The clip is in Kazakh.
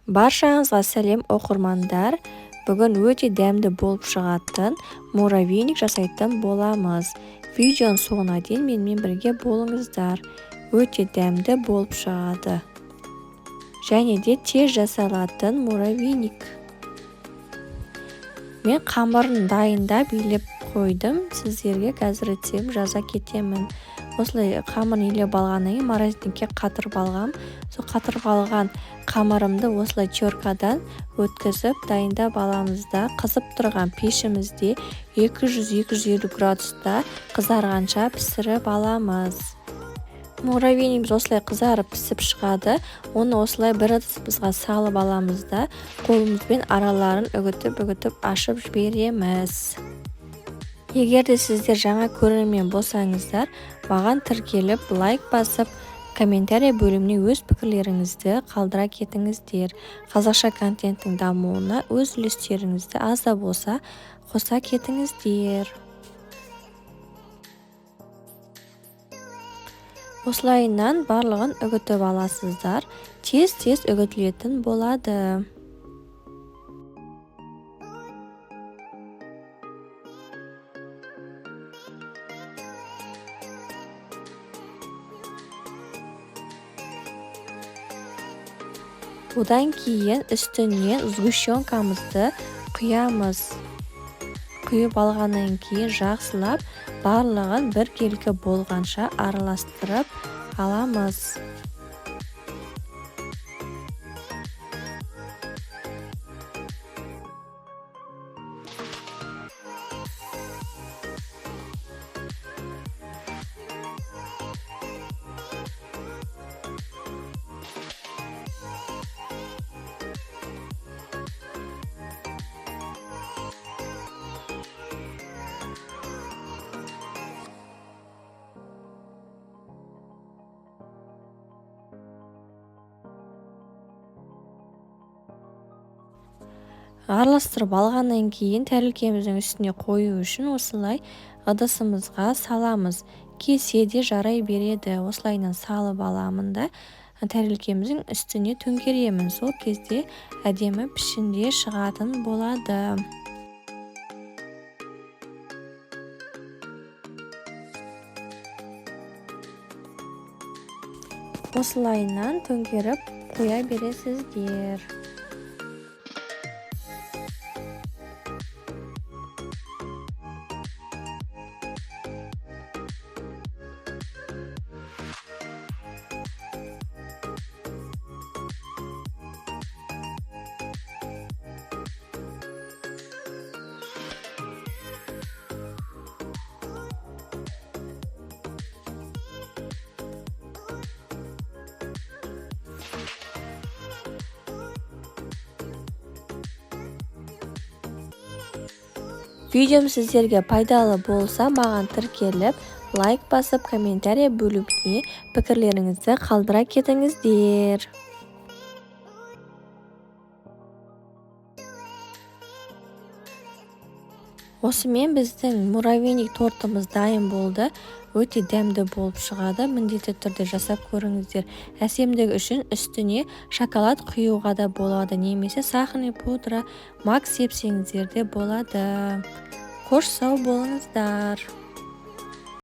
Баршаңызға сәлем оқырмандар. Бүгін өте дәмді болып шығатын муравейник жасайтын боламыз. Видеоның соңына дейін менімен бірге болыңыздар. Өте дәмді болып шығады. Және де тез жасалатын муравейник. Мен қамырын дайындап илеп қойдым. Сіздерге қазір рецепт жаза кетемін. Осылай қамырын илеп алғаннан кейін морозильникке қатырып алғам. Сол қатырып алған қамырымды осылай теркадан өткізіп дайындап аламыз да, қызып тұрған пешімізде 200-250 градуста қызарғанша пісіріп аламыз. Муравейнигіміз осылай қызарып пісіп шығады. Оны осылай бір ыдысымызға салып аламыз да, қолымызбен араларын үгітіп ашып жібереміз. Егер де сіздер жаңа көрермен болсаңыздар, маған тіркеліп, лайк басып, комментарий бөліміне өз пікірлеріңізді қалдыра кетіңіздер. Қазақша контенттің дамуына өз үлестеріңізді аз да болса қоса кетіңіздер. Осылайынан барлығын үгітіп аласыздар. Тез үгітілетін болады. Одан кейін үстіне сгущенкамызды құямыз. Құйып алғаннан кейін жақсылап барлығын біркелкі болғанша араластырып аламыз. Араластырып алғаннан кейін тәрелкеміздің үстіне қою үшін осылай ыдысымызға саламыз. Кесе де жарай береді. Осылайынан салып аламын да тәрелкеміздің үстіне төңкеремін. Сол кезде әдемі пішінде шығатын болады. Осылайынан төңкеріп қоя бересіздер. Видеом сіздерге пайдалы болса, маған тіркеліп, лайк басып, комментарий бөліміне пікірлеріңізді қалдыра кетіңіздер. Осымен біздің муравейник тортымыз дайын болды. Өте дәмді болып шығады. Міндетті түрде жасап көріңіздер. Әсемдігі үшін үстіне шоколад құюға да болады. Немесе сахарный пудра, мак сепсеңіздер де болады. Қош сау болыңыздар.